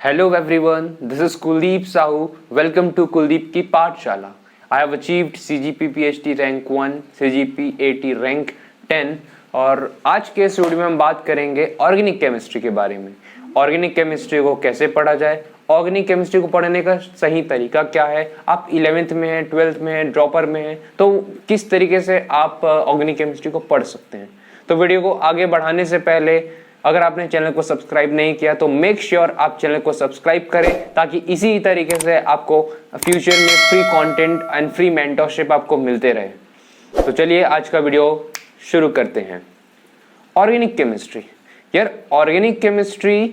Hello everyone, this is Kuldeep Sahu. Welcome to Kuldeep की पाठशाला. I have achieved CGP PhD rank 1, CGP AT rank 10 और आज के इस वीडियो में हम बात करेंगे ऑर्गेनिक केमिस्ट्री के बारे में. ऑर्गेनिक केमिस्ट्री को कैसे पढ़ा जाए, ऑर्गेनिक केमिस्ट्री को पढ़ने का सही तरीका क्या है, आप 11th में हैं, 12th में हैं, ड्रॉपर में हैं, तो किस तरीके से आप ऑर्गेनिक केमिस्ट्री को पढ़ सकते हैं. तो वीडियो को आगे बढ़ाने से पहले अगर आपने चैनल को सब्सक्राइब नहीं किया तो मेक श्योर आप चैनल को सब्सक्राइब करें ताकि इसी तरीके से आपको फ्यूचर में free content and free mentorship आपको मिलते रहे. तो चलिए आज का वीडियो शुरू करते हैं. Organic chemistry. यार ऑर्गेनिक केमिस्ट्री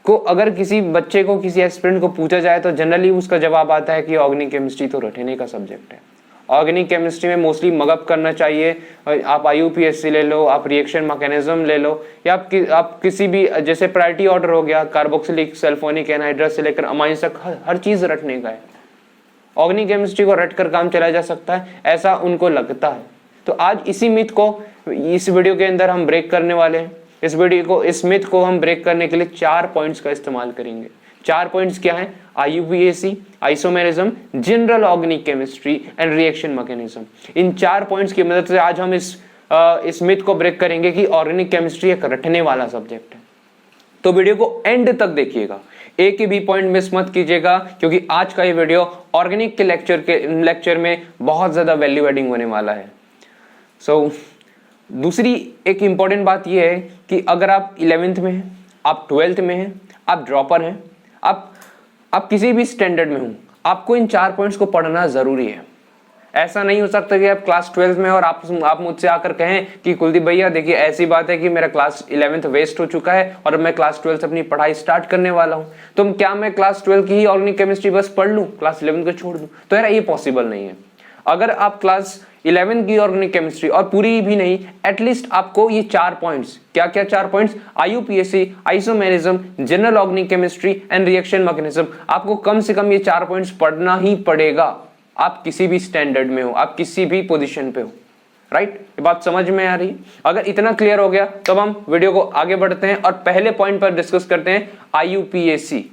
को अगर किसी बच्चे को, किसी एस्पिरेंट को पूछा जाए तो जनरली उसका जवाब आता है कि ऑर्गेनिक केमिस्ट्री तो रटने का सब्जेक्ट है. ऑर्गेनिक केमिस्ट्री में मोस्टली मगअप करना चाहिए. आप IUPAC ले लो, आप रिएक्शन मैकेनिज्म ले लो, या आप किसी भी जैसे प्रायोरिटी ऑर्डर हो गया, कार्बोक्सिलिक, सल्फोनिक एनहाइड्रस से लेकर अमाइंस तक हर चीज रटने का है. ऑर्गेनिक केमिस्ट्री को रट कर काम चला जा सकता है, ऐसा उनको लगता है. तो आज इसी मिथ को इस वीडियो के अंदर हम ब्रेक करने वाले हैं. इस मिथ को हम ब्रेक करने के लिए 4 पॉइंट्स का इस्तेमाल करेंगे. 4 पॉइंट्स क्या है? IUPAC, isomerism, general organic chemistry and reaction mechanism. In 4 points की मदद से आज हम इस मिथ को ब्रेक करेंगे कि ऑर्गेनिक केमिस्ट्री एक रटने वाला सब्जेक्ट है. तो वीडियो को एंड तक देखिएगा, एक भी पॉइंट मिस मत कीजिएगा, क्योंकि आज का ये वीडियो ऑर्गेनिक के लेक्चर में बहुत ज्यादा वैल्यू एडिंग होने वाला है. दूसरी एक इंपॉर्टेंट बात यह है कि अगर आप 11th में हैं, आप 12th में हैं, आप ड्रॉपर हैं, आप किसी भी स्टैंडर्ड में हो, आपको इन 4 पॉइंट्स को पढ़ना जरूरी है. ऐसा नहीं हो सकता कि आप क्लास 12 में और आप मुझसे आकर कहें कि कुलदीप भैया देखिए ऐसी बात है कि मेरा क्लास 11th वेस्ट हो चुका है और मैं क्लास 12 से अपनी पढ़ाई स्टार्ट करने वाला हूं, तो क्या मैं क्लास 12 की ही ऑर्गेनिक केमिस्ट्री बस पढ़ लूं, क्लास 11 को छोड़ दूं? तो यार ये पॉसिबल नहीं है. अगर आप क्लास 11 की ऑर्गेनिक केमिस्ट्री और पूरी भी नहीं, एटलीस्ट आपको ये 4 पॉइंट्स, क्या क्या 4 points? IUPAC, isomerism, general organic chemistry and reaction mechanism, आपको कम से कम ये 4 पॉइंट्स पढ़ना ही पड़ेगा. आप किसी भी स्टैंडर्ड में हो, आप किसी भी पोजीशन पे हो. राइट? ये बात समझ में आ रही? अगर इतना क्लियर हो गया तो हम वीडियो को आगे बढ़ते हैं और पहले पॉइंट पर डिस्कस करते हैं IUPAC.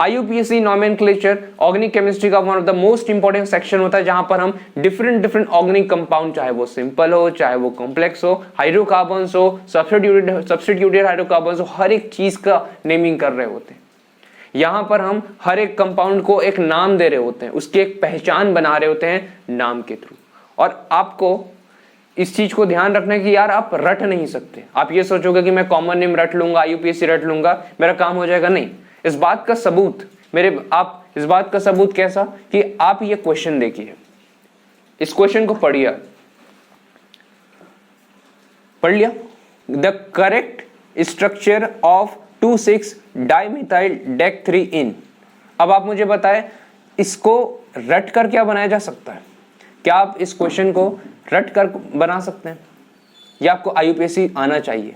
IUPAC nomenclature organic chemistry का one of the most important section होता है, जहां पर हम डिफरेंट ऑर्गेनिक कंपाउंड, चाहे वो सिंपल हो, चाहे वो कॉम्प्लेक्स हो, हाइड्रोकार्बन्स हो, सब्स्टिट्यूटेड हाइड्रोकार्बन्स हो, हर एक चीज का नेमिंग कर रहे होते हैं. यहां पर हम हर एक कंपाउंड को एक नाम दे रहे होते हैं, उसकी एक पहचान बना रहे होते हैं नाम के थ्रू. और आपको इस चीज को ध्यान रखना है कि यार आप रट नहीं सकते. आप ये सोचोगे कि मैं कॉमन नेम रट लूंगा, IUPAC रट लूंगा, मेरा काम हो जाएगा. नहीं. इस बात का सबूत कैसा कि आप ये क्वेश्चन देखिए, इस क्वेश्चन को पढ़ लिया. The correct structure of 2,6 dimethyl deck 3 इन. अब आप मुझे बताएं इसको रट कर क्या बनाया जा सकता है? क्या आप इस क्वेश्चन को रट कर बना सकते हैं, या आपको IUPAC आना चाहिए?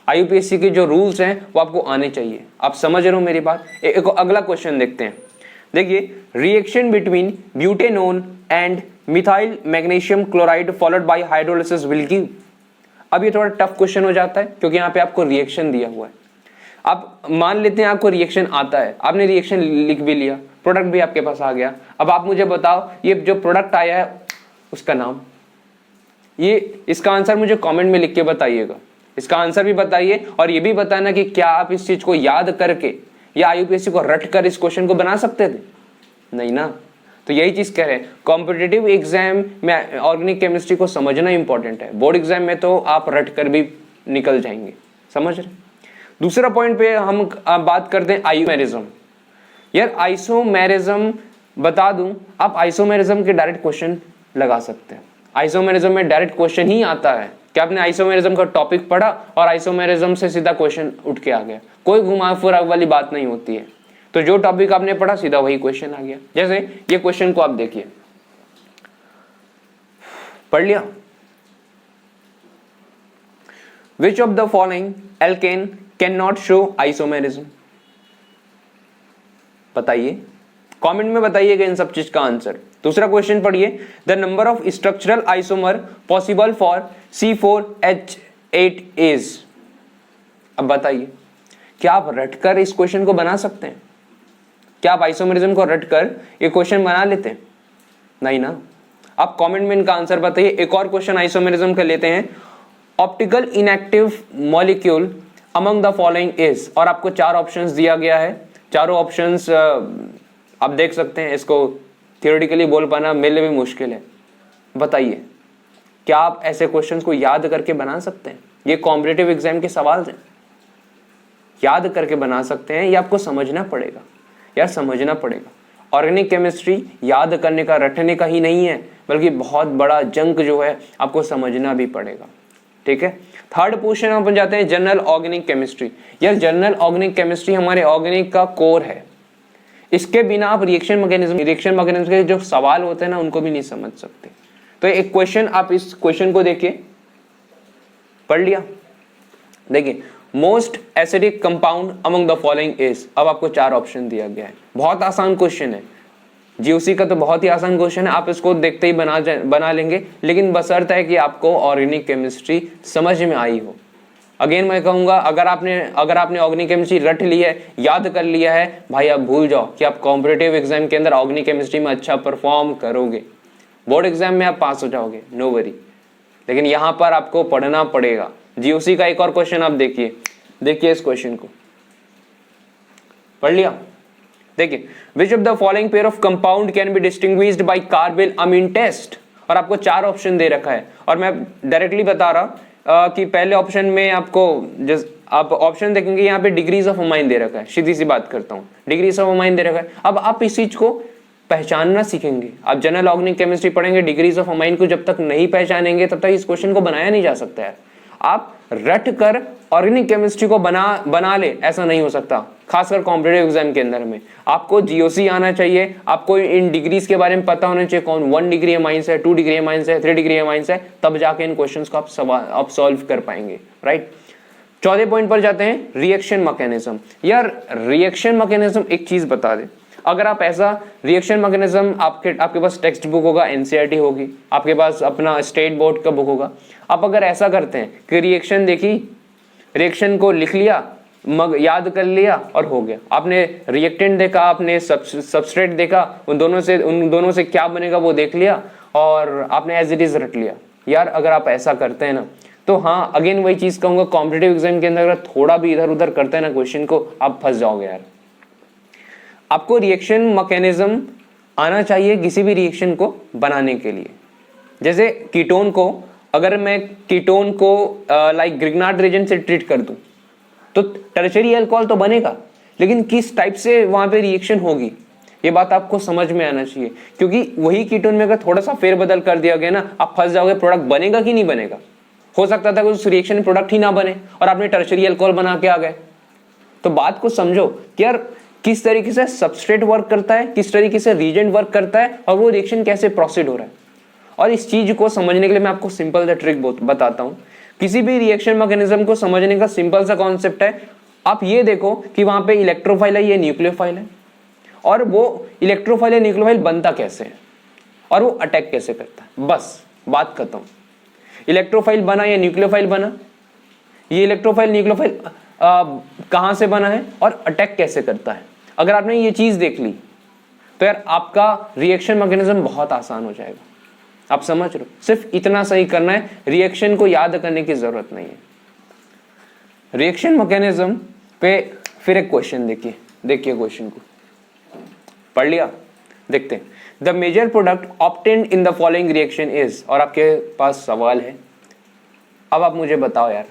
IUPAC के जो रूल्स हैं वो आपको आने चाहिए. आप समझ रहे हो मेरी बात? एक अगला क्वेश्चन देखते हैं. देखिए, reaction between butanone and methyl magnesium chloride followed by hydrolysis will give. अब ये थोड़ा टफ क्वेश्चन हो जाता है क्योंकि यहाँ पे आपको रिएक्शन दिया हुआ है. आप मान लेते हैं आपको रिएक्शन आता है, आपने रिएक्शन लिख भी लिया, प्रोडक्ट भी आपके पास आ गया. अब आप मुझे बताओ ये जो प्रोडक्ट आया है उसका नाम, इसका आंसर मुझे कॉमेंट में लिख के बताइएगा. इसका आंसर भी बताइए और ये भी बताना कि क्या आप इस चीज को याद करके या IUPAC को रट कर इस क्वेश्चन को बना सकते थे? नहीं ना. तो यही चीज कह रहे हैं, कॉम्पिटिटिव एग्जाम में ऑर्गेनिक केमिस्ट्री को समझना इंपॉर्टेंट है. बोर्ड एग्जाम में तो आप रट कर भी निकल जाएंगे. समझ रहे? दूसरा पॉइंट पे हम बात करते हैं आइसोमेरिज्म. यार आइसोमेरिज्म बता दूं, आप आइसोमेरिज्म के डायरेक्ट क्वेश्चन लगा सकते हैं. आइसोमेरिज्म में डायरेक्ट क्वेश्चन ही आता है. क्या आपने आइसोमेरिज्म का टॉपिक पढ़ा और आइसोमेरिज्म से सीधा क्वेश्चन उठ के आ गया? कोई घुमा फिरा वाली बात नहीं होती है. तो जो टॉपिक आपने पढ़ा सीधा वही क्वेश्चन आ गया. जैसे ये क्वेश्चन को आप देखिए, पढ़ लिया. Which of the following alkene can not show isomerism? बताइए, कमेंट में बताइएगा इन सब चीज का आंसर. दूसरा क्वेश्चन पढ़िए, the number of structural isomer possible for C4H8 is. अब बताइए क्या आप रटकर इस क्वेश्चन को बना सकते हैं? क्या आप आइसोमेरिज्म को रटकर ये क्वेश्चन बना लेते हैं? नहीं ना। आप कमेंट में इनका आंसर बताइए। एक और क्वेश्चन आइसोमेरिज्म का लेते हैं। Optical inactive molecule among the following is, और आपको 4 ऑप्शंस दिया गया है। चारों ऑप्शंस आप देख सकते हैं। इसको थियोरेटिकली बोल पाना मेरे लिए भी मुश्किल है। बताइए, क्या आप ऐसे क्वेश्चंस को याद करके बना सकते हैं? ये कॉम्पिटिटिव एग्जाम के सवाल हैं, याद करके बना सकते हैं या आपको समझना पड़ेगा? यार समझना पड़ेगा। ऑर्गेनिक केमिस्ट्री याद करने का, रटने का ही नहीं है, बल्कि बहुत बड़ा जंक जो है आपको समझना भी पड़ेगा। ठीक है। थर्ड पोर्शन हम बन जाते हैं जनरल ऑर्गेनिक केमिस्ट्री। यार जनरल ऑर्गेनिक केमिस्ट्री हमारे ऑर्गेनिक का कोर है। इसके बिना आप रिएक्शन मैकेनिज्म के जो सवाल होते हैं ना, उनको भी नहीं समझ सकते। तो एक क्वेश्चन, आप इस क्वेश्चन को देखिए, पढ़ लिया। देखिए, most acidic compound among the following is. अब आपको 4 ऑप्शन दिया गया है। बहुत आसान क्वेश्चन है। जीओसी का तो बहुत ही आसान क्वेश्चन है, आप इसको देखते ही बना लेंगे, लेकिन बशर्ते है कि आपको ऑर्गेनिक केमिस्ट्री समझ में आई हो। अगेन मैं कहूंगा, अगर आपने ऑर्गेनिक केमिस्ट्री रट ली है, याद कर लिया है, भाई आप भूल जाओ कि आप कॉम्पिटिटिव एग्जाम के अंदर ऑर्गेनिक केमिस्ट्री में अच्छा परफॉर्म करोगे। बोर्ड एग्जाम में आप पास हो जाओगे, नो वरी। लेकिन यहां पर आपको पढ़ना पड़ेगा। जीओसी का एक और क्वेश्चन आप देखिए इस क्वेश्चन को पढ़ लिया। देखिए, which of the following pair of compound can be distinguished by carbylamine test, और आपको 4 ऑप्शन दे रखा है। और मैं डायरेक्टली बता रहा कि पहले ऑप्शन में आपको आप ऑप्शन देखेंगे, यहाँ पे डिग्रीज ऑफ अमाइन दे रखा है। सीधी सी बात करता हूँ, डिग्रीज ऑफ अमाइन दे रखा है। अब आप इस चीज को पहचानना सीखेंगे। आप जनरल ऑर्गेनिक केमिस्ट्री पढ़ेंगे, डिग्रीज ऑफ अमाइन को जब तक नहीं पहचानेंगे तब तक इस क्वेश्चन को बनाया नहीं जा सकता है। आप रट कर ऑर्गेनिक केमिस्ट्री को बना ले, ऐसा नहीं हो सकता। खासकर कॉम्पिटिटिव एग्जाम के अंदर में आपको जीओसी आना चाहिए, आपको इन डिग्रीज के बारे में पता होना चाहिए, कौन 1 डिग्री अमाइंस है, 2 डिग्री अमाइंस है, 3 डिग्री अमाइंस है, तब जाके इन क्वेश्चंस को आप सॉल्व कर पाएंगे। राइट। चौथे पॉइंट पर जाते हैं, रिएक्शन मैकेनिज्म। यार रिएक्शन मैकेनिज्म एक चीज बता दे, अगर आप ऐसा रिएक्शन मैकेनिज्म, आपके पास टेक्स्ट बुक होगा, एनसीईआरटी होगी, आपके पास अपना स्टेट बोर्ड का बुक होगा। आप अगर ऐसा करते हैं कि रिएक्शन देखी, रिएक्शन को लिख लिया, याद कर लिया और हो गया। आपने रिएक्टेंट देखा, आपने सबस्ट्रेट देखा, उन दोनों से क्या बनेगा वो देख लिया और आपने एज इट इज रट लिया। यार अगर आप ऐसा करते हैं ना, तो हाँ, अगेन वही चीज कहूंगा, कॉम्पिटिटिव एग्जाम के अंदर अगर थोड़ा भी इधर उधर करते हैं ना क्वेश्चन को, आप फंस जाओगे। यार आपको रिएक्शन मैकेनिज्म आना चाहिए किसी भी रिएक्शन को बनाने के लिए। जैसे कीटोन को, अगर मैं कीटोन को लाइक ग्रिग्नार्ड रिएजेंट से ट्रीट कर दूं तो टर्शियरी अल्कोहल तो बनेगा, लेकिन किस टाइप से वहां पे रिएक्शन होगी ये बात आपको समझ में आना चाहिए। क्योंकि वही कीटोन में अगर थोड़ा सा फेरबदल कर दिया गया ना, आप फंस जाओगे। प्रोडक्ट बनेगा कि नहीं बनेगा? हो सकता था कि उस रिएक्शन में प्रोडक्ट ही ना बने और आपने टर्शियरी अल्कोहल बना के आ गए। तो बात को समझो कि यार किस तरीके से सबस्ट्रेट वर्क करता है, किस तरीके से रिएजेंट वर्क करता है और वो रिएक्शन कैसे प्रोसीड हो रहा है। और इस चीज को समझने के लिए मैं आपको सिंपल सा ट्रिक बताता हूं। किसी भी रिएक्शन मैकेनिज्म को समझने का सिंपल सा कॉन्सेप्ट है, आप ये देखो कि वहां पे इलेक्ट्रोफाइल है, ये न्यूक्लियोफाइल है, और वो इलेक्ट्रोफाइल या न्यूक्लियोफाइल बनता कैसे है और वो अटैक कैसे करता है। बस बात खत्म। इलेक्ट्रोफाइल बना या न्यूक्लियोफाइल बना, ये इलेक्ट्रोफाइल न्यूक्लियोफाइल कहां से बना है और अटैक कैसे करता है। अगर आपने ये चीज देख ली तो यार आपका रिएक्शन मैकेनिज्म बहुत आसान हो जाएगा। आप समझ रहे हो? सिर्फ इतना सही करना है, रिएक्शन को याद करने की जरूरत नहीं है। रिएक्शन मैकेनिज्म पे फिर एक क्वेश्चन देखिए क्वेश्चन को पढ़ लिया। देखते हैं, the major product obtained in the following reaction is, और आपके पास सवाल है। अब आप मुझे बताओ यार,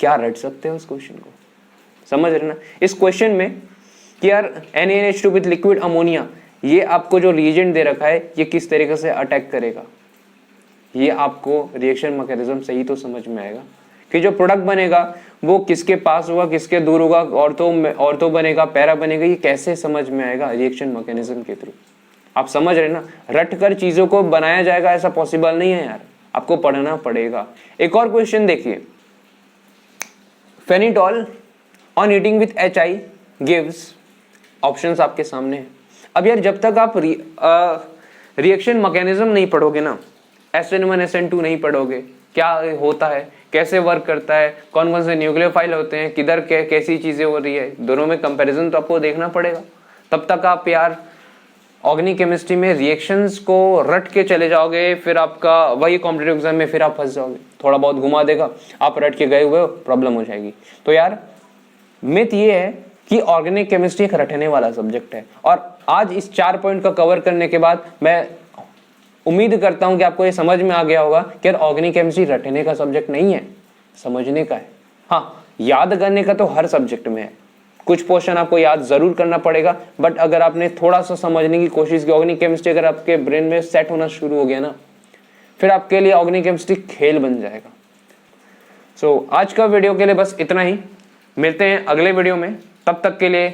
क्या रट सकते हो उस क्वेश्चन को? समझ रहे ना इस क्वेश्चन में कि यार NaNH2 विद लिक्विड अमोनिया, ये आपको जो रिएजेंट दे रखा है ये किस तरीके से अटैक करेगा। ये आपको रिएक्शन मैकेनिज्म से ही तो समझ में आएगा कि जो प्रोडक्ट बनेगा वो किसके पास होगा, किसके दूर होगा, ऑर्थो बनेगा, पैरा बनेगा, ये कैसे समझ में आएगा? रिएक्शन मैकेनिज्म के थ्रू। आप समझ रहे ना, रट कर चीजों को बनाया जाएगा ऐसा पॉसिबल नहीं है यार, आपको पढ़ना पड़ेगा। एक और क्वेश्चन देखिए, phenetole on heating with HI gives, options आपके सामने है। अब यार जब तक आप रिएक्शन मैकेनिज्म नहीं पढ़ोगे ना, SN1 SN2 नहीं पढ़ोगे, क्या होता है, कैसे वर्क करता है, कौन कौन से न्यूक्लियोफाइल होते हैं, किधर कैसी चीजें हो रही है, दोनों में कंपैरिजन तो आपको देखना पड़ेगा। तब तक आप यार ऑर्गेनिक केमिस्ट्री में रिएक्शंस को रट के चले जाओगे, फिर आपका वही कॉम्पिटिटिव एग्जाम में फिर आप फंस जाओगे। थोड़ा बहुत घुमा देगा, आप रट के गए हुए हो, प्रॉब्लम हो जाएगी। तो यार मिथ ये है कि ऑर्गेनिक केमिस्ट्री एक रटने वाला सब्जेक्ट है। और आज इस 4 पॉइंट का कवर करने के बाद मैं उम्मीद करता हूं कि आपको ये समझ में आ गया होगा कि यार ऑर्गेनिक केमिस्ट्री रटने का सब्जेक्ट नहीं है, समझने का है। हाँ, याद करने का तो हर सब्जेक्ट में है, कुछ पोर्शन आपको याद जरूर करना पड़ेगा, बट अगर आपने थोड़ा सा समझने की कोशिश की, ऑर्गेनिक केमिस्ट्री अगर आपके ब्रेन में सेट होना शुरू हो गया ना, फिर आपके लिए ऑर्गेनिक केमिस्ट्री खेल बन जाएगा। सो आज का वीडियो के लिए बस इतना ही, मिलते हैं अगले वीडियो में। तब तक के लिए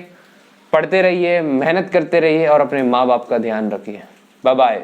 पढ़ते रहिए, मेहनत करते रहिए और अपने माँ बाप का ध्यान रखिए। Bye bye.